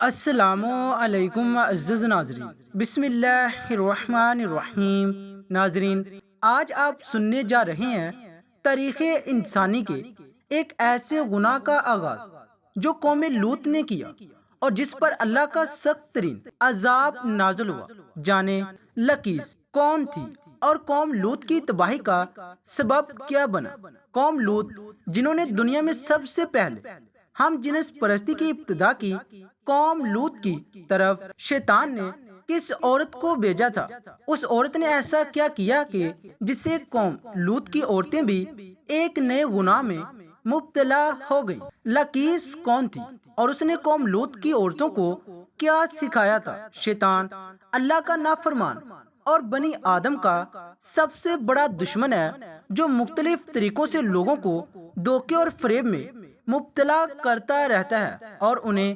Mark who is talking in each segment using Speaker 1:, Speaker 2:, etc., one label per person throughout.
Speaker 1: السلام علیکم معزز ناظرین، بسم اللہ الرحمن الرحیم۔ ناظرین، آج آپ سننے جا رہے ہیں تاریخ انسانی کے ایک ایسے گناہ کا آغاز جو قوم لوط نے کیا اور جس پر اللہ کا سخت ترین عذاب نازل ہوا۔ جانے لکیس کون تھی اور قوم لوط کی تباہی کا سبب کیا بنا۔ قوم لوط، جنہوں نے دنیا میں سب سے پہلے ہم جنس پرستی کی ابتدا کی، قوم لوط کی طرف شیطان نے کس عورت کو بھیجا تھا؟ اس عورت نے ایسا کیا کیا کہ جس سے قوم لوط کی عورتیں بھی ایک نئے گناہ میں مبتلا ہو گئیں۔ لکیس کون تھی اور اس نے قوم لوط کی عورتوں کو کیا سکھایا تھا؟ شیطان اللہ کا نافرمان اور بنی آدم کا سب سے بڑا دشمن ہے، جو مختلف طریقوں سے لوگوں کو دھوکے اور فریب میں مبتلا کرتا رہتا ہے اور انہیں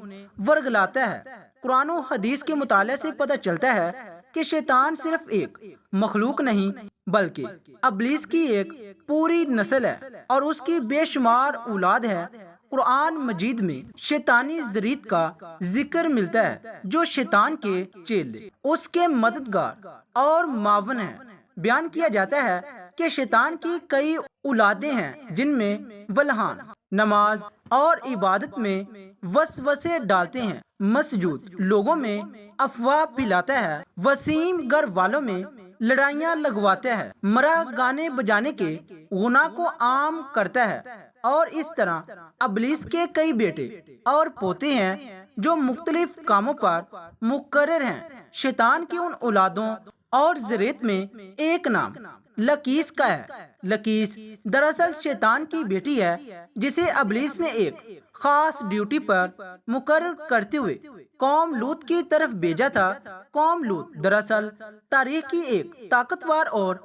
Speaker 1: ورگلاتا ہے۔ قرآن و حدیث کے مطالعے سے پتہ چلتا ہے کہ شیطان صرف ایک مخلوق نہیں بلکہ ابلیس کی ایک پوری نسل ہے اور اس کی بے شمار اولاد ہے۔ قرآن مجید میں شیطانی ذریت کا ذکر ملتا ہے، جو شیطان کے چیلے، اس کے مددگار اور معاون ہیں۔ بیان کیا جاتا ہے کہ شیطان کی کئی اولادیں ہیں، جن میں ولہان نماز اور عبادت میں وسوسے ڈالتے ہیں، مسجود لوگوں میں افواہ پھیلاتا ہے، وسیم گھر والوں میں لڑائیاں لگواتا ہے، مرا گانے بجانے کے گناہ کو عام کرتا ہے، اور اس طرح ابلیس کے کئی بیٹے اور پوتے ہیں جو مختلف کاموں پر مقرر ہیں۔ شیطان کی ان اولادوں اور ذریت میں ایک نام لکیس کا ہے۔ لکیس دراصل شیطان کی بیٹی ہے، جسے ابلیس نے ایک خاص ڈیوٹی پر مقرر کرتے ہوئے قوم لوط کی طرف بھیجا تھا۔ قوم لوط دراصل تاریخ کی ایک طاقتور اور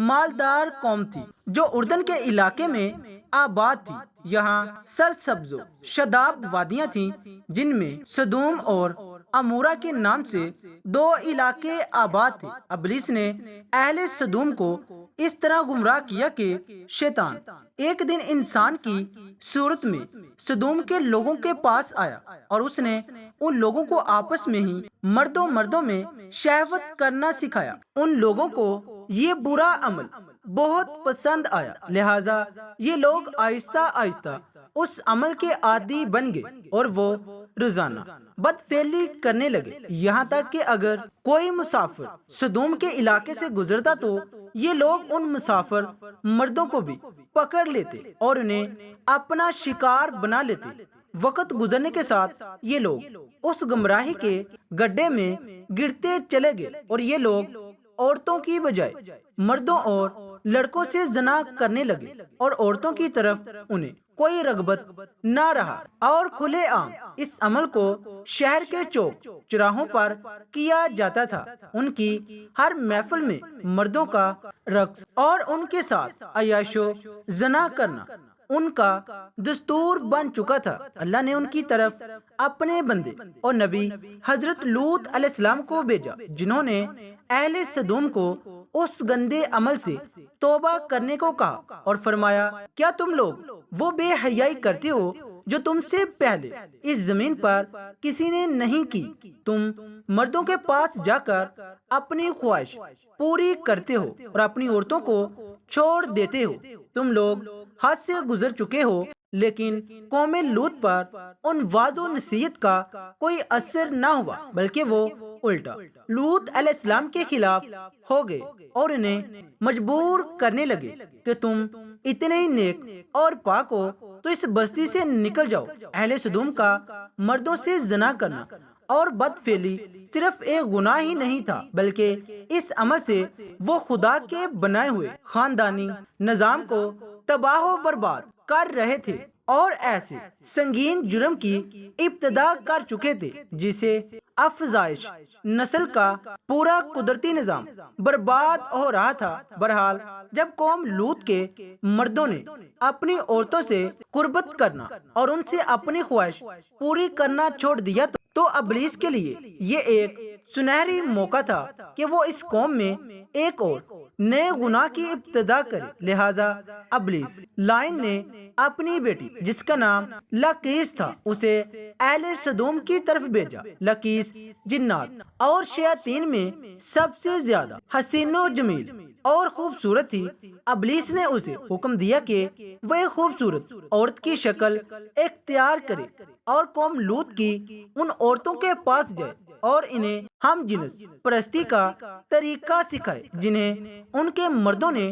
Speaker 1: مالدار قوم تھی جو اردن کے علاقے میں آباد تھی۔ یہاں سرسبز و شاداب وادیاں تھیں، جن میں سدوم اور امورا کے نام سے دو علاقے آباد تھے۔ ابلیس نے اہل سدوم کو اس طرح گمراہ کیا کہ شیطان ایک دن انسان کی صورت میں سدوم کے لوگوں کے پاس آیا اور اس نے ان لوگوں کو آپس میں ہی مردوں میں شہوت کرنا سکھایا۔ ان لوگوں کو یہ برا عمل بہت پسند آیا، لہٰذا یہ لوگ آہستہ آہستہ اس عمل کے عادی بن گئے اور وہ روزانہ بدفعلی کرنے لگے، یہاں تک کہ اگر کوئی مسافر سدوم کے علاقے سے گزرتا تو یہ لوگ ان مسافر مردوں کو بھی پکڑ لیتے اور انہیں اپنا شکار بنا لیتے۔ وقت گزرنے کے ساتھ یہ لوگ اس گمراہی کے گڈھے میں گرتے چلے گئے اور یہ لوگ عورتوں کی بجائے مردوں اور لڑکوں سے زنا کرنے لگے اور عورتوں کی طرف انہیں کوئی رغبت نہ رہا، اور کھلے عام اس عمل کو شہر کے چوک چراہوں پر کیا جاتا تھا۔ ان کی ہر محفل میں مردوں کا رقص اور ان کے ساتھ عیاش و زنا کرنا ان کا دستور بن چکا تھا۔ اللہ نے ان کی طرف اپنے بندے اور نبی حضرت لوط علیہ السلام کو بھیجا، جنہوں نے اہل سدوم کو اس گندے عمل سے توبہ کرنے کو کہا اور فرمایا، کیا تم لوگ وہ بے حیائی کرتے ہو جو تم سے پہلے اس زمین پر کسی نے نہیں کی؟ تم مردوں کے پاس جا کر اپنی خواہش پوری کرتے ہو اور اپنی عورتوں کو چھوڑ دیتے ہو۔ تم لوگ حد سے گزر چکے ہو، لیکن قوم لوط پر ان واعظ و نصیحت کا کوئی اثر نہ ہوا، بلکہ وہ الٹا لوط علیہ السلام کے خلاف ہو گئے اور انہیں مجبور کرنے لگے کہ تم اتنے ہی نیک اور پاک ہو تو اس بستی سے نکل جاؤ۔ اہل سدوم کا مردوں سے زنا کرنا اور بدفعلی صرف ایک گناہ ہی نہیں تھا، بلکہ اس عمل سے وہ خدا کے بنائے ہوئے خاندانی نظام کو تباہ و برباد کر رہے تھے اور ایسے سنگین جرم کی ابتدا کر چکے تھے جسے افزائش نسل کا پورا قدرتی نظام برباد ہو رہا تھا۔ بہرحال جب قوم لوط کے مردوں نے اپنی عورتوں سے قربت کرنا اور ان سے اپنی خواہش پوری کرنا چھوڑ دیا تو ابلیس کے لیے یہ ایک سنہری موقع تھا کہ وہ اس قوم میں ایک اور نئے گناہ کی ابتدا کرے۔ لہذا ابلیس لائن نے اپنی بیٹی جس کا نام لکیس تھا اسے اہل سدوم کی طرف بھیجا۔ لکیس جنات اور شیاطین میں سب سے زیادہ حسین و جمیل اور خوبصورت تھی۔ ابلیس نے اسے حکم دیا کہ وہ ایک خوبصورت عورت کی شکل اختیار کرے اور قوم لوط کی ان عورتوں کے پاس جائے اور انہیں ہم جنس پرستی کا طریقہ سکھائے جنہیں ان کے مردوں نے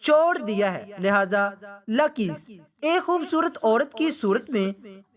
Speaker 1: چھوڑ دیا ہے۔ لہذا لکیس ایک خوبصورت عورت کی صورت میں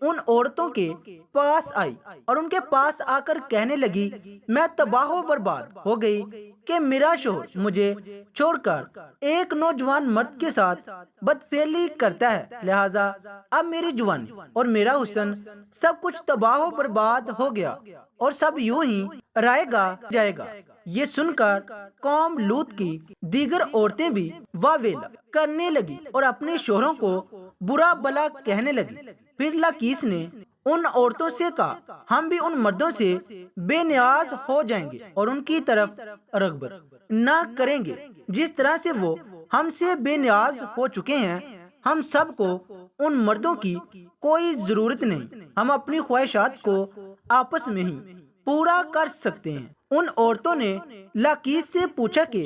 Speaker 1: ان عورتوں کے پاس آئی اور ان کے پاس آ کر کہنے لگی، میں تباہ و برباد ہو گئی کہ میرا شوہر مجھے چھوڑ کر ایک نوجوان مرد کے ساتھ بدفعلی کرتا ہے، لہذا اب میری جوانی اور میرا حسن سب کچھ تباہ و برباد ہو گیا اور سب یوں ہی رائے گا جائے گا۔ یہ سن کر قوم لوط کی دیگر عورتیں بھی واہ ویلا کرنے لگی اور اپنے شوہروں کو برا بلا کہنے لگی۔ پھر لکیس نے ان عورتوں سے کہا، ہم بھی ان مردوں سے بے نیاز ہو جائیں گے اور ان کی طرف رغبت نہ کریں گے جس طرح سے وہ ہم سے بے نیاز ہو چکے ہیں۔ ہم سب کو ان مردوں کی کوئی ضرورت نہیں، ہم اپنی خواہشات کو آپس میں ہی پورا کر سکتے ہیں۔ ان عورتوں نے لکیس سے پوچھا کہ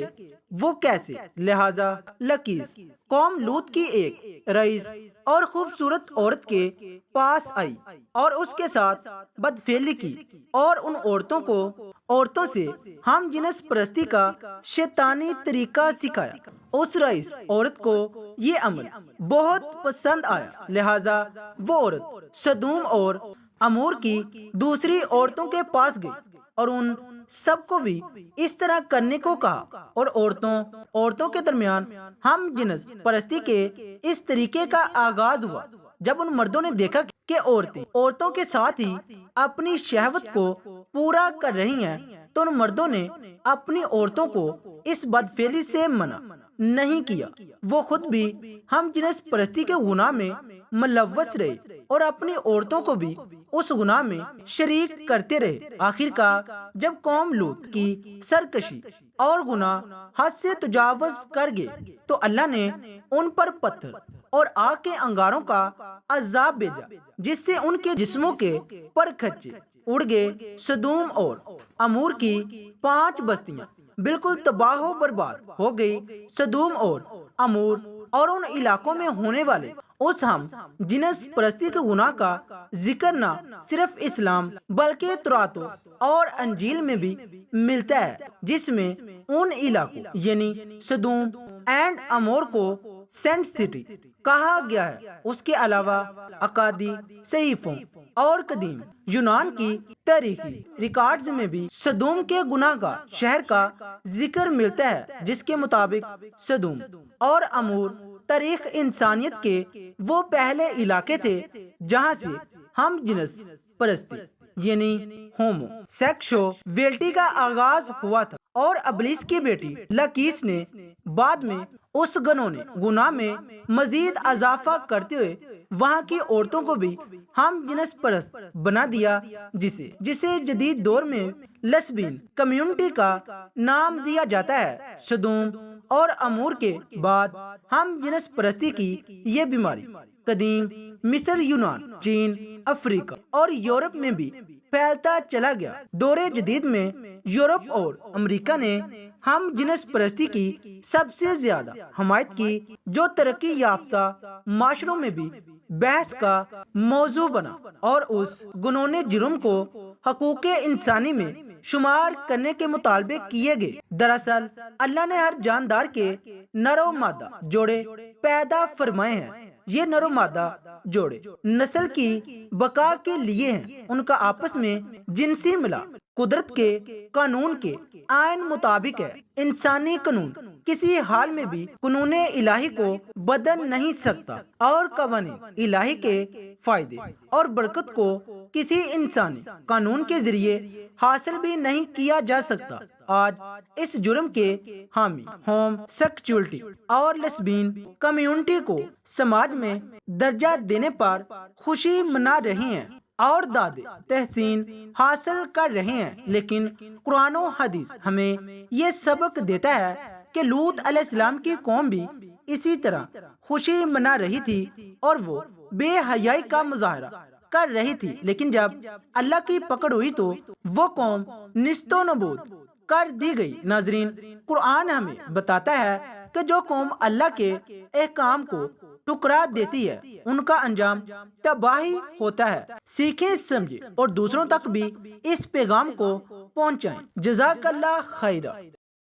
Speaker 1: وہ کیسے؟ لہذا لکیس قوم لوط کی ایک رئیس اور خوبصورت عورت کے پاس آئی اور اس کے ساتھ بدفعلی کی اور ان عورتوں سے ہم جنس پرستی کا شیطانی طریقہ سکھایا۔ اس رئیس عورت کو یہ عمل بہت پسند آیا، لہذا وہ عورت سدوم اور امور کی دوسری عورتوں کے پاس گئی اور ان سب کو بھی اس طرح کرنے کو کہا، اور عورتوں کے درمیان ہم جنس پرستی کے اس طریقے کا آغاز ہوا۔ جب ان مردوں نے دیکھا کہ عورتوں کے ساتھ ہی اپنی شہوت کو پورا کر رہی ہیں تو ان مردوں نے اپنی عورتوں کو اس بدفعلی سے منع نہیں کیا۔ وہ خود بھی ہم جنس پرستی کے گناہ میں ملوث رہے اور اپنی عورتوں کو بھی اس گناہ میں شریک کرتے رہے۔ آخر کار جب قوم لوط کی سرکشی اور گناہ حد سے تجاوز کر گئے تو اللہ نے ان پر پتھر اور آگ کے انگاروں کا عذاب بھیجا جس سے ان کے جسموں کے پرخچے اڑ گئے۔ سدوم اور امور کی 5 بستیاں بالکل تباہ و برباد ہو گئی۔ سدوم اور امور اور ان علاقوں میں ہونے والے اس ہم جنس پرستی کے گناہ کا ذکر نہ صرف اسلام بلکہ تورات اور انجیل میں بھی ملتا ہے، جس میں ان علاقوں یعنی سدوم اینڈ امور کو سینٹ سٹی کہا گیا ہے۔ اس کے علاوہ اکادی صحیفوں اور قدیم یونان کی تاریخی ریکارڈز میں بھی سدوم کے گناہ گار شہر کا ذکر ملتا ہے، جس کے مطابق سدوم اور امور تاریخ انسانیت کے وہ پہلے علاقے تھے جہاں سے ہم جنس پرستی یعنی ہومو سیکشویلٹی کا آغاز ہوا تھا، اور ابلیس کی بیٹی لکیس نے بعد میں اس گنونے گناہ میں مزید اضافہ کرتے ہوئے وہاں کی عورتوں کو بھی ہم جنس پرست بنا دیا، جسے جدید دور میں لیسبین کمیونٹی کا نام دیا جاتا ہے۔ سدوم اور امور کے بعد ہم جنس پرستی کی یہ بیماری قدیم مصر، یونان، چین، افریقہ اور یورپ میں بھی پھیلتا چلا گیا۔ دور جدید میں یورپ اور امریکہ نے ہم جنس پرستی کی سب سے زیادہ حمایت کی، جو ترقی یافتہ معاشروں میں بھی بحث کا موضوع بنا اور اس گنونے جرم کو حقوق انسانی میں شمار کرنے کے مطالبے کیے گئے۔ دراصل اللہ نے ہر جاندار کے نر و مادہ جوڑے پیدا فرمائے ہیں۔ یہ نر و مادہ جوڑے نسل کی بقا کے لیے ہیں، ان کا آپس میں جنسی ملاپ قدرت کے قانون کے عین مطابق ہے۔ انسانی قانون کسی حال میں بھی قانون الہی کو بدل نہیں سکتا، اور قوانین الہی کے فائدے اور برکت کو کسی انسانی قانون کے ذریعے حاصل بھی نہیں کیا جا سکتا۔ آج اس جرم کے حامی ہوم سیکچولیٹی اور لیسبین کمیونٹی کو سماج میں درجہ دینے پر خوشی منا رہی ہیں اور داد تحسین حاصل کر رہے ہیں، لیکن قرآن و حدیث ہمیں یہ سبق دیتا ہے کہ لوط علیہ السلام کی قوم بھی اسی طرح خوشی منا رہی تھی اور وہ بے حیائی کا مظاہرہ کر رہی تھی، لیکن جب اللہ کی پکڑ ہوئی تو وہ قوم نیست و نابود کر دی گئی۔ ناظرین، قرآن ہمیں بتاتا ہے کہ جو قوم اللہ کے احکام کو ٹکرا دیتی ہے ان کا انجام تباہی ہوتا ہے۔ سیکھیں، سمجھیں اور دوسروں تک بھی اس پیغام کو پہنچائیں۔ جزاک اللہ خیرہ۔